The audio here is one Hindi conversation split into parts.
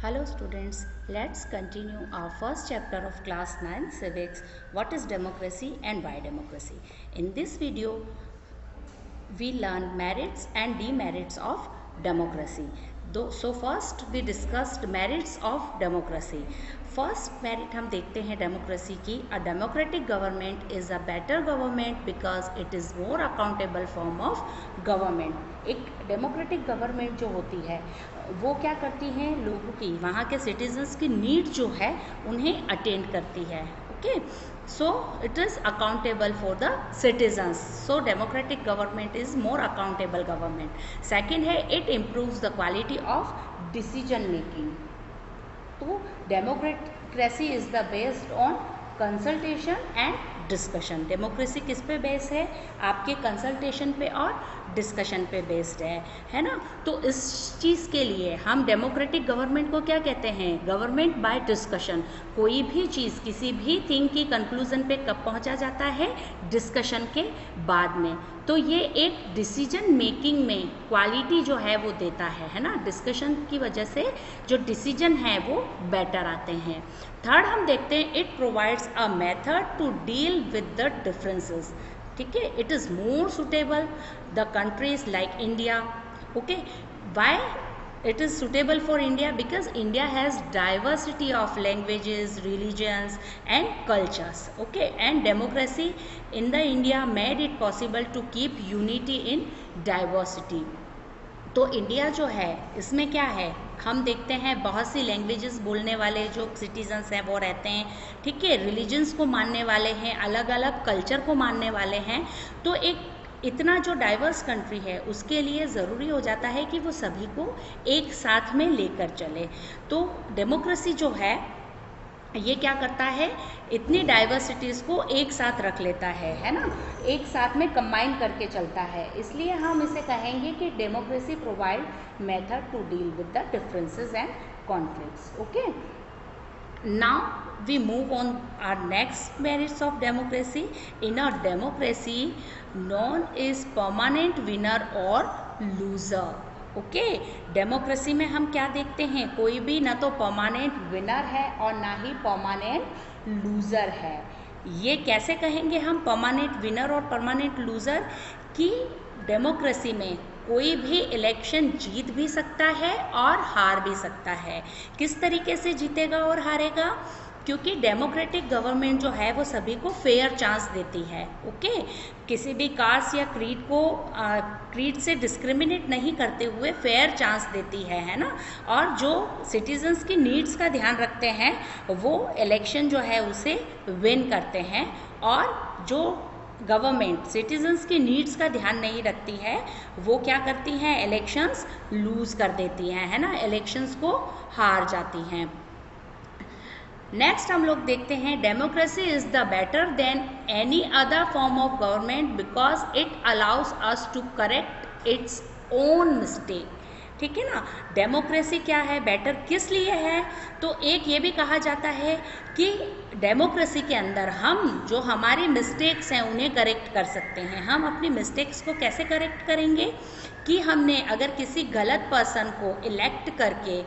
Hello students, let's continue our first chapter of class 9 civics. What is democracy and why democracy? In this video, we learn merits and demerits of democracy. So first we discussed merits of democracy. First merit हम देखते हैं डेमोक्रेसी की. A democratic government is a better government because it is more accountable form of government. एक डेमोक्रेटिक गवर्नमेंट जो होती है वो क्या करती है, लोगों की, वहाँ के सिटीजन्स की नीड जो है उन्हें अटेंड करती है. Okay, so it is accountable for the citizens, so democratic government is more accountable government. Second है, it improves the quality of decision making. तो democracy is the based on consultation and discussion. Democracy किस पे बेस्ड है? आपके कंसल्टेशन पे और डिस्कशन पे बेस्ड है ना. तो इस चीज़ के लिए हम डेमोक्रेटिक गवर्नमेंट को क्या कहते हैं? Government by discussion. कोई भी चीज़, किसी भी थिंग की कंक्लूजन पे कब पहुंचा जाता है? डिस्कशन के बाद में. तो ये एक डिसीजन मेकिंग में क्वालिटी जो है वो देता है ना. डिस्कशन की वजह से जो डिसीजन है वो बेटर आते हैं. थर्ड हम देखते हैं, it provides a method to deal with the differences. ठीक है, it is more suitable the countries like India. Okay, why it is suitable for India? Because India has diversity of languages, religions and cultures. Okay, and democracy in the India made it possible to keep unity in diversity. तो इंडिया जो है इसमें क्या है, हम देखते हैं बहुत सी लैंग्वेजेस बोलने वाले जो सिटीजन्स हैं वो रहते हैं. ठीक है, रिलीजन्स को मानने वाले हैं, अलग अलग कल्चर को मानने वाले हैं. तो एक इतना जो डाइवर्स कंट्री है उसके लिए ज़रूरी हो जाता है कि वो सभी को एक साथ में लेकर चले. तो डेमोक्रेसी जो है ये क्या करता है, इतनी डाइवर्सिटीज़ को एक साथ रख लेता है ना, एक साथ में कंबाइन करके चलता है. इसलिए हम इसे कहेंगे कि democracy provide method to deal with the differences and conflicts. Okay, now we move on our next merits of democracy. In a democracy, none is permanent winner or loser. Okay, democracy में हम क्या देखते हैं, कोई भी ना तो परमानेंट विनर है और ना ही परमानेंट लूज़र है. ये कैसे कहेंगे हम परमानेंट विनर और परमानेंट लूज़र? कि डेमोक्रेसी में कोई भी इलेक्शन जीत भी सकता है और हार भी सकता है. किस तरीके से जीतेगा और हारेगा? क्योंकि डेमोक्रेटिक गवर्नमेंट जो है वो सभी को फेयर चांस देती है. ओके, किसी भी कास्ट या क्रीड से डिस्क्रिमिनेट नहीं करते हुए फेयर चांस देती है ना. और जो सिटीजन्स की नीड्स का ध्यान रखते हैं वो इलेक्शन जो है उसे विन करते हैं. और जो गवर्नमेंट सिटीजन्स की नीड्स का ध्यान नहीं रखती है वो क्या करती हैं, इलेक्शंस लूज़ कर देती हैं, है ना, इलेक्शंस को हार जाती हैं. नेक्स्ट हम लोग देखते हैं, democracy is the better than any other form of government because it allows us to correct its own mistake. ठीक है ना. डेमोक्रेसी क्या है, बेटर किस लिए है? तो एक ये भी कहा जाता है कि डेमोक्रेसी के अंदर हम जो हमारी मिस्टेक्स हैं उन्हें करेक्ट कर सकते हैं. हम अपनी मिस्टेक्स को कैसे करेक्ट करेंगे? कि हमने अगर किसी गलत पर्सन को इलेक्ट करके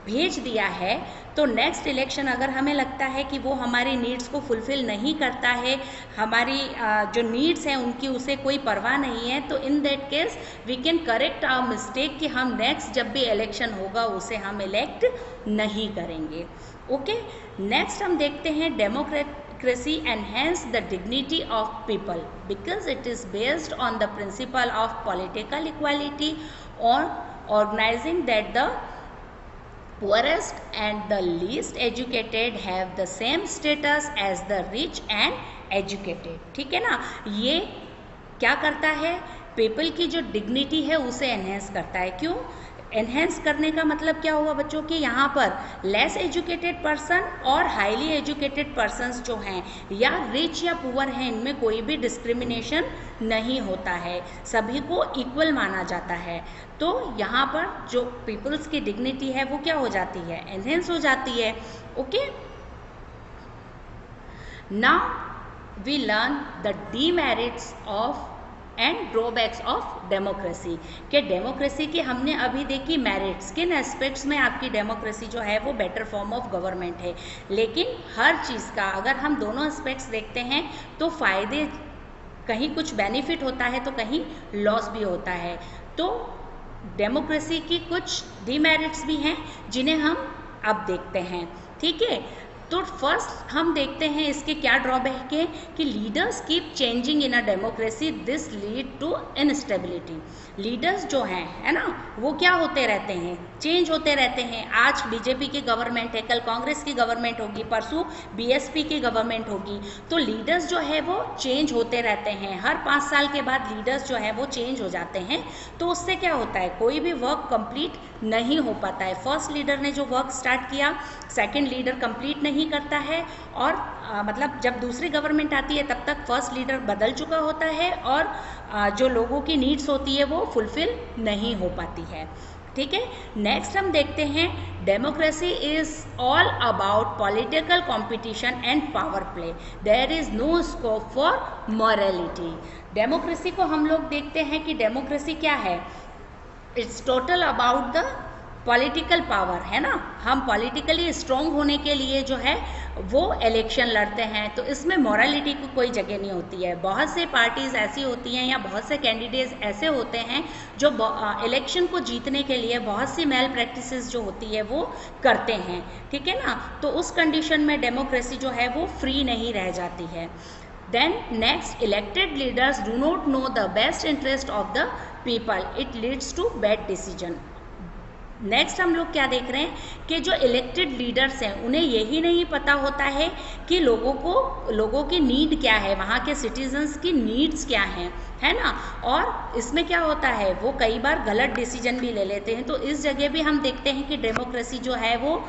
भेज दिया है तो नेक्स्ट इलेक्शन अगर हमें लगता है कि वो हमारी नीड्स को फुलफ़िल नहीं करता है, हमारी जो नीड्स हैं उनकी उसे कोई परवाह नहीं है, तो in that case we can correct our mistake कि हम नेक्स्ट जब भी इलेक्शन होगा उसे हम इलेक्ट नहीं करेंगे. ओके, नेक्स्ट हम देखते हैं, democracy enhance the dignity of people because it is based on the principle of political equality or organizing that the poorest and the least educated have the same status as the rich and educated. ठीक है ना. ये क्या करता है, पीपल की जो डिग्निटी है उसे एनहेंस करता है. क्यों एनहेंस करने का मतलब क्या हुआ बच्चों? कि यहाँ पर लेस एजुकेटेड पर्सन और हाईली एजुकेटेड पर्सन्स जो हैं या रिच या पुअर हैं इनमें कोई भी डिस्क्रिमिनेशन नहीं होता है, सभी को इक्वल माना जाता है. तो यहाँ पर जो पीपल्स की डिग्निटी है वो क्या हो जाती है, एनहेंस हो जाती है. Okay, now we learn the demerits of and drawbacks of democracy. कि डेमोक्रेसी की हमने अभी देखी मेरिट्स, किन एस्पेक्ट्स में आपकी डेमोक्रेसी जो है वो बेटर फॉर्म ऑफ गवर्नमेंट है, लेकिन हर चीज़ का अगर हम दोनों एस्पेक्ट्स देखते हैं तो फ़ायदे, कहीं कुछ बेनिफिट होता है तो कहीं लॉस भी होता है। तो डेमोक्रेसी की कुछ डिमेरिट्स भी हैं जिन्हें हम अब देखते हैं, ठीक है। तो फर्स्ट हम देखते हैं इसके क्या ड्रॉबैक है कि leaders keep changing in a democracy, this lead to instability. Leaders जो हैं, है ना, वो क्या होते रहते हैं, चेंज होते रहते हैं। आज बीजेपी की गवर्नमेंट है, कल कांग्रेस की गवर्नमेंट होगी, परसों बीएसपी की गवर्नमेंट होगी। तो लीडर्स जो है वो चेंज होते रहते हैं, हर 5 साल के बाद लीडर्स जो है वो चेंज हो जाते हैं। तो उससे क्या होता है, कोई भी वर्क कंप्लीट नहीं हो पाता है। फर्स्ट लीडर ने जो वर्क स्टार्ट किया सेकंड लीडर कंप्लीट नहीं करता है, और मतलब जब दूसरी गवर्नमेंट आती है तब तक फर्स्ट लीडर बदल चुका होता है, और जो लोगों की नीड्स होती है वो फुलफिल नहीं हो पाती है, ठीक है। नेक्स्ट हम देखते हैं democracy is all about political competition and power play, there is no scope for morality. Democracy को हम लोग देखते हैं कि डेमोक्रेसी क्या है, it's total about the political power, है ना। हम पॉलिटिकली स्ट्रॉन्ग होने के लिए जो है वो इलेक्शन लड़ते हैं, तो इसमें मॉरलिटी की कोई जगह नहीं होती है। बहुत से पार्टीज ऐसी होती हैं या बहुत से कैंडिडेट्स ऐसे होते हैं जो इलेक्शन को जीतने के लिए बहुत सी मेल प्रैक्टिसेस जो होती है वो करते हैं, ठीक है ना। तो उस कंडीशन में डेमोक्रेसी जो है वो फ्री नहीं रह जाती है। Then next, elected leaders do not know the best interest of the people. It leads to bad decision. Next हम लोग क्या देख रहे हैं कि जो इलेक्टेड लीडर्स हैं उन्हें यही नहीं पता होता है कि लोगों की नीड क्या है, वहाँ के सिटीजन्स की नीड्स क्या हैं, है ना। और इसमें क्या होता है, वो कई बार गलत डिसीजन भी ले लेते हैं। तो इस जगह भी हम देखते हैं कि डेमोक्रेसी जो है वो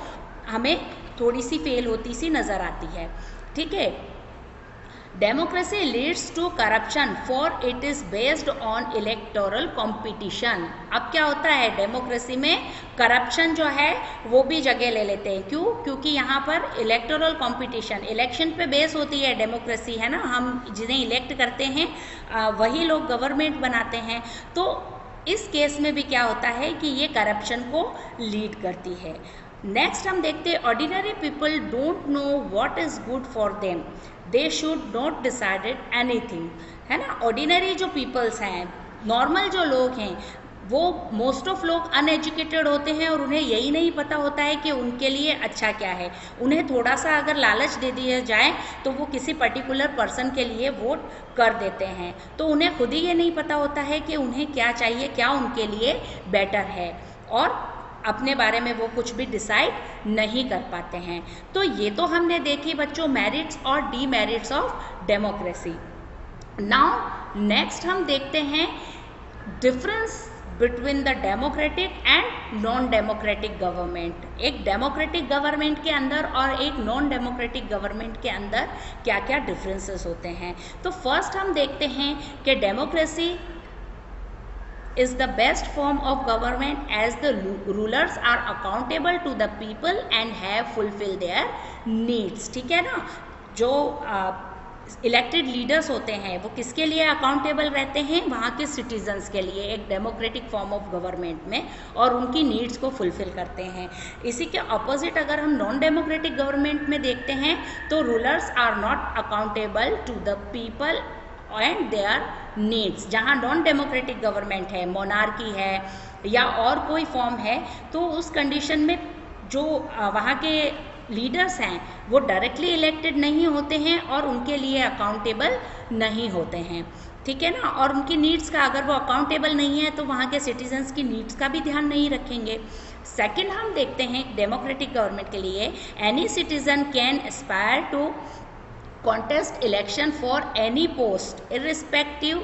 हमें थोड़ी सी फेल होती सी नज़र आती है, ठीक है। Democracy leads to corruption for it is based on electoral competition. अब क्या होता है, डेमोक्रेसी में करप्शन जो है वो भी जगह ले लेते हैं। क्यों? क्योंकि यहाँ पर इलेक्टोरल कॉम्पिटिशन, इलेक्शन पे बेस होती है डेमोक्रेसी, है ना। हम जिन्हें इलेक्ट करते हैं वही लोग गवर्नमेंट बनाते हैं। तो इस केस में भी क्या होता है कि ये करप्शन को लीड करती है। नेक्स्ट हम देखते हैं ordinary people don't know what is good for them, they should not decided anything, है ना। ऑर्डिनरी जो पीपल्स हैं, नॉर्मल जो लोग हैं, वो मोस्ट ऑफ लोग अनएजुकेटेड होते हैं और उन्हें यही नहीं पता होता है कि उनके लिए अच्छा क्या है। उन्हें थोड़ा सा अगर लालच दे दिया जाए तो वो किसी पर्टिकुलर पर्सन के लिए वोट कर देते हैं। तो उन्हें खुद ही ये नहीं पता होता है कि उन्हें क्या चाहिए, क्या उनके लिए बेटर है, और अपने बारे में वो कुछ भी डिसाइड नहीं कर पाते हैं। तो ये तो हमने देखी बच्चों मेरिट्स और demerits of democracy. Now next हम देखते हैं difference between the democratic and non democratic government. एक डेमोक्रेटिक गवर्नमेंट के अंदर और एक नॉन डेमोक्रेटिक गवर्नमेंट के अंदर क्या क्या डिफरेंसेस होते हैं। तो फर्स्ट हम देखते हैं कि democracy is the best form of government as the rulers are accountable to the people and have fulfilled their needs, ठीक है ना। जो इलेक्टेड लीडर्स होते हैं वो किसके लिए अकाउंटेबल रहते हैं, वहाँ के सिटीजन्स के लिए, एक डेमोक्रेटिक फॉर्म ऑफ गवर्नमेंट में, और उनकी नीड्स को फुलफिल करते हैं। इसी के अपोजिट अगर हम नॉन डेमोक्रेटिक गवर्नमेंट में देखते हैं तो rulers are not accountable to the people and their needs. जहाँ नॉन डेमोक्रेटिक गवर्नमेंट है, मोनार्की है या और कोई फॉर्म है, तो उस कंडीशन में जो वहाँ के लीडर्स हैं वो डायरेक्टली इलेक्टेड नहीं होते हैं और उनके लिए अकाउंटेबल नहीं होते हैं, ठीक है ना। और उनकी नीड्स का, अगर वो अकाउंटेबल नहीं है तो वहाँ के सिटीजन्स की नीड्स का भी ध्यान नहीं रखेंगे। सेकेंड हम देखते हैं डेमोक्रेटिक गवर्नमेंट के लिए any citizen can aspire to contest election for any post irrespective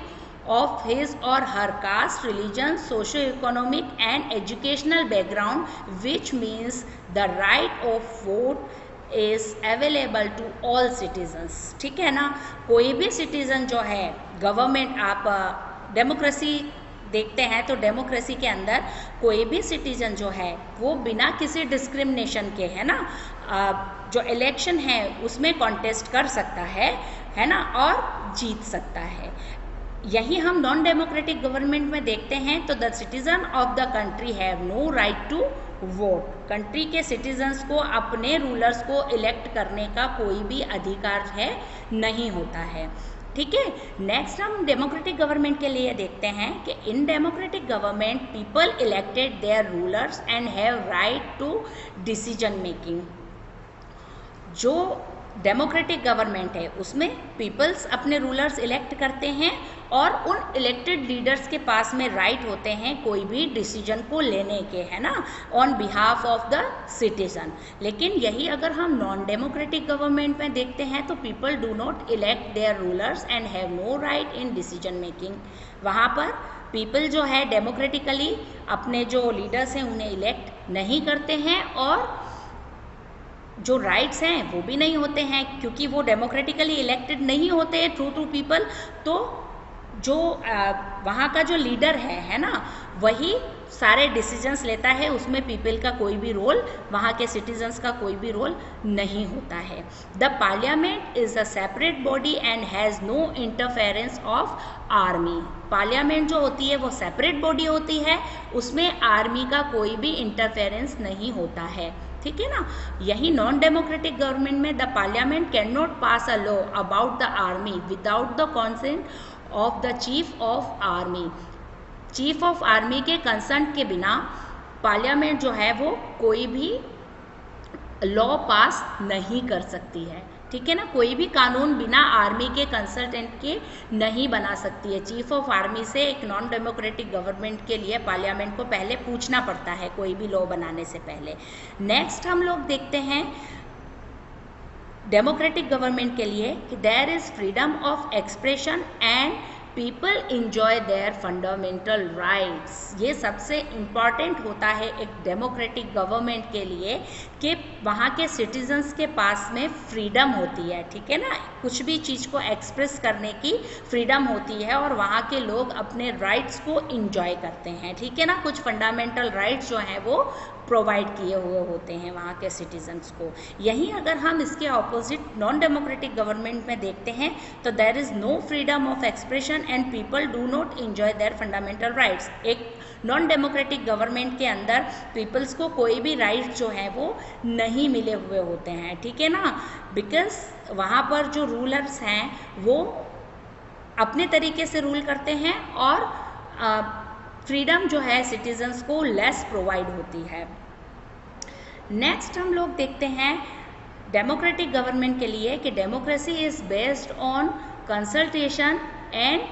of his or her caste, religion, socio-economic and educational background, which means the right of vote is available to all citizens, ठीक है ना। कोई भी सिटीजन जो है, गवर्नमेंट, आप डेमोक्रेसी देखते हैं तो डेमोक्रेसी के अंदर कोई भी सिटीजन जो है वो बिना किसी डिस्क्रिमिनेशन के, है ना, जो इलेक्शन है उसमें कॉन्टेस्ट कर सकता है ना, और जीत सकता है। यही हम नॉन डेमोक्रेटिक गवर्नमेंट में देखते हैं तो the citizen of the country have no right to vote. Country के सिटीजन्स को अपने रूलर्स को इलेक्ट करने का कोई भी अधिकार है नहीं होता है। ठीक है, नेक्स्ट हम डेमोक्रेटिक गवर्नमेंट के लिए देखते हैं कि इन democratic government people elected their rulers and have right to decision making. जो डेमोक्रेटिक गवर्नमेंट है उसमें पीपल्स अपने रूलर्स इलेक्ट करते हैं और उन इलेक्टेड लीडर्स के पास में राइट होते हैं कोई भी डिसीजन को लेने के, है ना, on behalf of the citizen. लेकिन यही अगर हम नॉन डेमोक्रेटिक गवर्नमेंट में देखते हैं तो people do not elect their rulers and have no right in decision making. वहाँ पर पीपल जो है डेमोक्रेटिकली अपने जो लीडर्स हैं उन्हें इलेक्ट नहीं करते हैं और जो राइट्स हैं वो भी नहीं होते हैं, क्योंकि वो डेमोक्रेटिकली इलेक्टेड नहीं होते हैं थ्रू पीपल। तो जो वहाँ का जो लीडर है ना, वही सारे डिसीजंस लेता है, उसमें पीपल का कोई भी रोल, वहाँ के सिटीजन्स का कोई भी रोल नहीं होता है। The parliament is a separate body and has no interference of army. Parliament जो होती है वो सेपरेट बॉडी होती है, उसमें आर्मी का कोई भी इंटरफेरेंस नहीं होता है। ठीक है ना, यही नॉन डेमोक्रेटिक गवर्नमेंट में the parliament can not pass a law about the army without the consent of the chief of army. Chief of army के कंसेंट के बिना पार्लियामेंट जो है वो कोई भी लॉ पास नहीं कर सकती है। ठीक है ना, कोई भी कानून बिना आर्मी के कंसल्टेंट के नहीं बना सकती है। चीफ ऑफ आर्मी से एक नॉन डेमोक्रेटिक गवर्नमेंट के लिए पार्लियामेंट को पहले पूछना पड़ता है कोई भी लॉ बनाने से पहले। नेक्स्ट हम लोग देखते हैं डेमोक्रेटिक गवर्नमेंट के लिए कि there is freedom of expression and people enjoy their fundamental rights. ये सबसे इम्पॉर्टेंट होता है एक डेमोक्रेटिक गवर्नमेंट के लिए कि वहाँ के सिटीजन्स के पास में फ्रीडम होती है। ठीक है ना, कुछ भी चीज़ को एक्सप्रेस करने की फ्रीडम होती है और वहाँ के लोग अपने राइट्स को इंजॉय करते हैं। ठीक है ना, कुछ फंडामेंटल राइट्स जो हैं वो प्रोवाइड किए हुए होते हैं वहाँ के सिटीजन्स को। यहीं अगर हम इसके ऑपोजिट नॉन डेमोक्रेटिक गवर्नमेंट में देखते हैं तो there is no freedom of expression and people do not enjoy their fundamental rights. एक नॉन डेमोक्रेटिक गवर्नमेंट के अंदर पीपल्स को कोई भी राइट्स जो हैं वो नहीं मिले हुए होते हैं। ठीक है ना, बिकॉज वहाँ पर जो रूलर्स हैं वो अपने तरीके से रूल करते हैं और फ्रीडम जो है सिटीजन्स को लेस प्रोवाइड होती है। नेक्स्ट हम लोग देखते हैं डेमोक्रेटिक गवर्नमेंट के लिए कि democracy is based on consultation and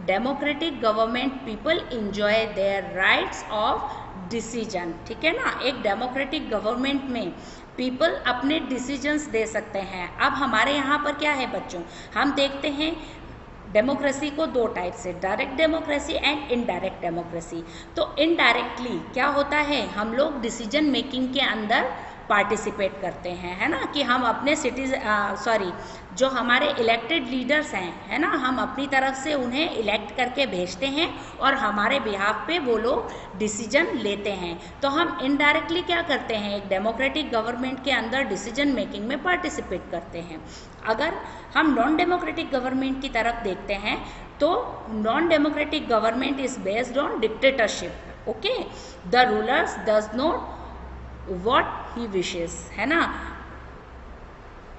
democratic government people enjoy their rights of decision. ठीक है ना, एक डेमोक्रेटिक गवर्नमेंट में पीपल अपने डिसीजंस दे सकते हैं। अब हमारे यहाँ पर क्या है बच्चों, हम देखते हैं डेमोक्रेसी को दो टाइप से, direct democracy and indirect democracy. तो इनडायरेक्टली क्या होता है, हम लोग डिसीजन मेकिंग के अंदर पार्टिसिपेट करते हैं, है ना, कि हम अपने जो हमारे इलेक्टेड लीडर्स हैं, है ना, हम अपनी तरफ से उन्हें इलेक्ट करके भेजते हैं और हमारे बिहाफ पे वो लोग डिसीजन लेते हैं। तो हम इनडायरेक्टली क्या करते हैं, एक डेमोक्रेटिक गवर्नमेंट के अंदर डिसीजन मेकिंग में पार्टिसिपेट करते हैं। अगर हम नॉन डेमोक्रेटिक गवर्नमेंट की तरफ देखते हैं तो non democratic government is based on dictatorship. Okay, the rulers does not what he wishes, है ना।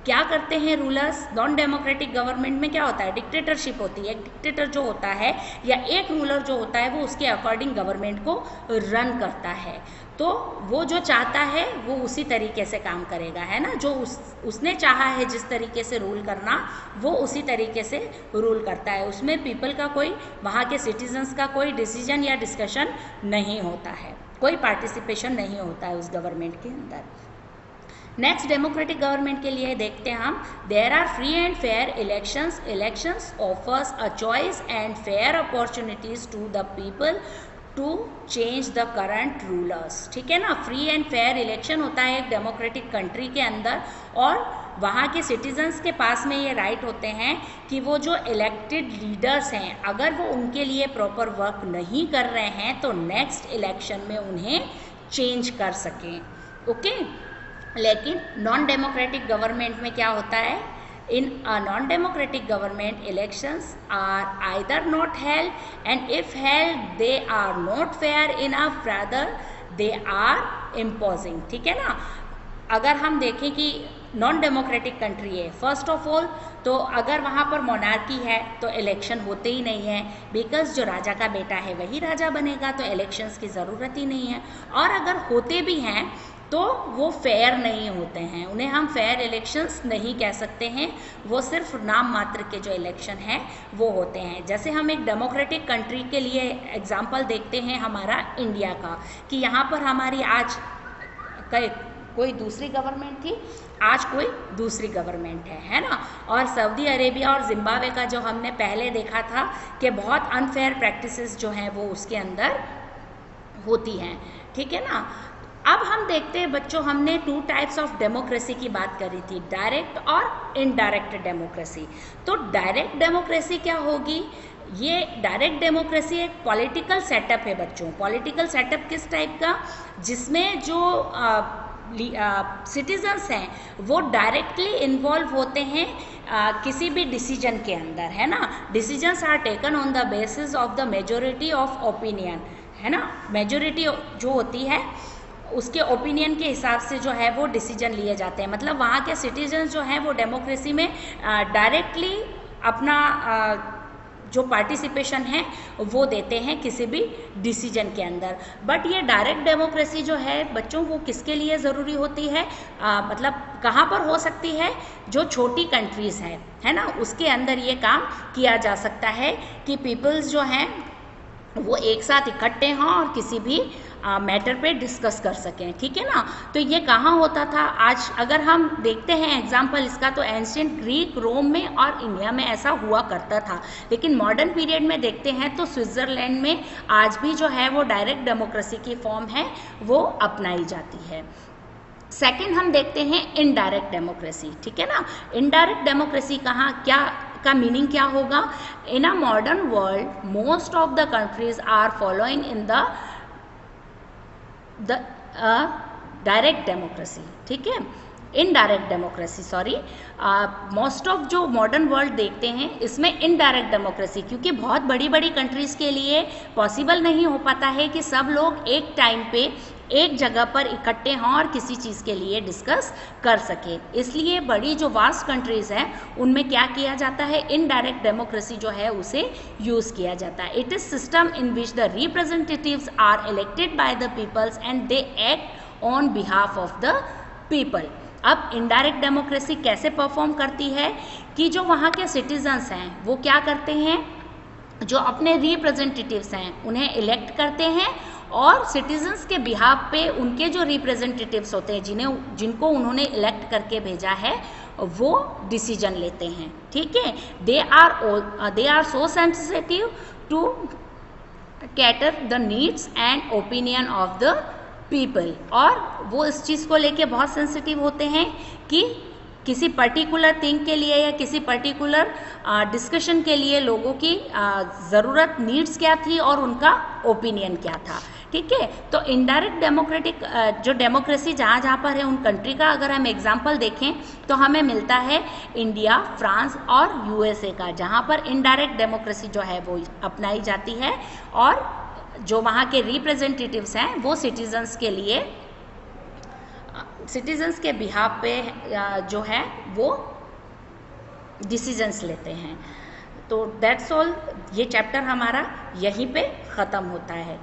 क्या करते हैं रूलर्स, नॉन डेमोक्रेटिक गवर्नमेंट में क्या होता है, डिक्टेटरशिप होती है। एक डिक्टेटर जो होता है या एक रूलर जो होता है वो उसके अकॉर्डिंग गवर्नमेंट को रन करता है। तो वो जो चाहता है वो उसी तरीके से काम करेगा, है ना, जो उसने चाहा है जिस तरीके से रूल करना वो उसी तरीके से रूल करता है। उसमें पीपल का कोई, वहाँ के सिटीजन्स का कोई डिसीजन या डिस्कशन नहीं होता है, कोई पार्टिसिपेशन नहीं होता है उस गवर्नमेंट के अंदर। नेक्स्ट डेमोक्रेटिक गवर्नमेंट के लिए देखते हैं हम, there are free and fair elections. Elections offers a choice and fair opportunities to the people to change the current rulers. ठीक है ना, फ्री एंड फेयर इलेक्शन होता है एक डेमोक्रेटिक कंट्री के अंदर और वहाँ के सिटीजन्स के पास में ये राइट होते हैं कि वो जो इलेक्टेड लीडर्स हैं अगर वो उनके लिए प्रॉपर वर्क नहीं कर रहे हैं तो नेक्स्ट इलेक्शन में उन्हें चेंज कर सकें। ओके, लेकिन नॉन डेमोक्रेटिक गवर्नमेंट में क्या होता है, In a non-democratic government, elections are either not held, and if held, they are not fair enough, rather they are imposing. ठीक है ना. अगर हम देखें कि नॉन डेमोक्रेटिक कंट्री है, फर्स्ट ऑफ ऑल तो अगर वहाँ पर मोनार्की है तो इलेक्शन होते ही नहीं है, बिकॉज जो राजा का बेटा है वही राजा बनेगा, तो इलेक्शंस की ज़रूरत ही नहीं है. और अगर होते भी हैं तो वो फेयर नहीं होते हैं, उन्हें हम फेयर इलेक्शंस नहीं कह सकते हैं, वो सिर्फ नाम मात्र के जो इलेक्शन हैं वो होते हैं. जैसे हम एक डेमोक्रेटिक कंट्री के लिए एग्जांपल देखते हैं हमारा इंडिया का, कि यहाँ पर हमारी आज कोई दूसरी गवर्नमेंट थी, आज कोई दूसरी गवर्नमेंट है ना. और सऊदी अरेबिया और जिम्बाब्वे का जो हमने पहले देखा था कि बहुत अनफेयर प्रैक्टिसेस जो हैं वो उसके अंदर होती हैं. ठीक है ना. अब हम देखते हैं बच्चों, हमने 2 टाइप्स ऑफ डेमोक्रेसी की बात करी थी, डायरेक्ट और इनडायरेक्ट डेमोक्रेसी. तो डायरेक्ट डेमोक्रेसी क्या होगी? ये डायरेक्ट डेमोक्रेसी एक पॉलिटिकल सेटअप है बच्चों. पॉलिटिकल सेटअप किस टाइप का? जिसमें जो सिटीजन्स हैं वो डायरेक्टली इन्वॉल्व होते हैं किसी भी डिसीजन के अंदर, है ना. Decisions are taken on the basis of the majority of opinion, है ना. मेजोरिटी जो होती है उसके ओपिनियन के हिसाब से जो है वो डिसीजन लिए जाते हैं. मतलब वहाँ के सिटीजन्स जो हैं वो डेमोक्रेसी में डायरेक्टली अपना जो पार्टिसिपेशन है वो देते हैं किसी भी डिसीजन के अंदर. बट ये डायरेक्ट डेमोक्रेसी जो है बच्चों वो किसके लिए ज़रूरी होती है? मतलब कहाँ पर हो सकती है? जो छोटी कंट्रीज़ है ना, उसके अंदर ये काम किया जा सकता है कि पीपल्स जो हैं वो एक साथ इकट्ठे हों और किसी भी मैटर पे डिस्कस कर सकें. ठीक है ना. तो ये कहाँ होता था? आज अगर हम देखते हैं एग्जाम्पल इसका, तो एंशिएंट ग्रीक, रोम में और इंडिया में ऐसा हुआ करता था. लेकिन मॉडर्न पीरियड में देखते हैं तो स्विट्ज़रलैंड में आज भी जो है वो डायरेक्ट डेमोक्रेसी की फॉर्म है वो अपनाई जाती है. सेकेंड हम देखते हैं इनडायरेक्ट डेमोक्रेसी. ठीक है ना. इनडायरेक्ट डेमोक्रेसी कहाँ क्या का मीनिंग क्या होगा? In a modern world most of the countries are following in the direct democracy. ठीक है. Indirect democracy, sorry, most of जो मॉडर्न वर्ल्ड देखते हैं इसमें इनडायरेक्ट डेमोक्रेसी, क्योंकि बहुत बड़ी बड़ी कंट्रीज़ के लिए पॉसिबल नहीं हो पाता है कि सब लोग एक टाइम पे एक जगह पर इकट्ठे हों और किसी चीज़ के लिए डिस्कस कर सके. इसलिए बड़ी जो वास्ट कंट्रीज़ हैं उनमें क्या किया जाता है? इनडायरेक्ट डेमोक्रेसी जो है उसे यूज़ किया जाता है. It is system in which the representatives are elected by the peoples and they act on behalf of the people. अब इनडायरेक्ट डेमोक्रेसी कैसे परफॉर्म करती है कि जो वहाँ के सिटीजन्स हैं वो क्या करते हैं? जो अपने रिप्रेजेंटेटिव्स हैं उन्हें इलेक्ट करते हैं और सिटीजन्स के बिहाफ पे उनके जो रिप्रेजेंटेटिव्स होते हैं जिनको उन्होंने इलेक्ट करके भेजा है वो डिसीजन लेते हैं. ठीक है. They are so sensitive to cater the needs and opinion of the people. और वो इस चीज़ को लेके बहुत सेंसिटिव होते हैं कि किसी पर्टिकुलर थिंग के लिए या किसी पर्टिकुलर डिस्कशन के लिए लोगों की ज़रूरत, नीड्स क्या थी और उनका ओपिनियन क्या था. ठीक है. तो इनडायरेक्ट डेमोक्रेटिक जो डेमोक्रेसी जहाँ जहाँ पर है उन कंट्री का अगर हम एग्जांपल देखें तो हमें मिलता है इंडिया, फ्रांस और यूएसए का, जहाँ पर इनडायरेक्ट डेमोक्रेसी जो है वो अपनाई जाती है और जो वहाँ के रिप्रेजेंटेटिव्स हैं वो सिटीजन्स के लिए, सिटीजन्स के बिहाफ पे जो है वो डिसीजंस लेते हैं. तो दैट्स ऑल. ये चैप्टर हमारा यहीं पे ख़त्म होता है.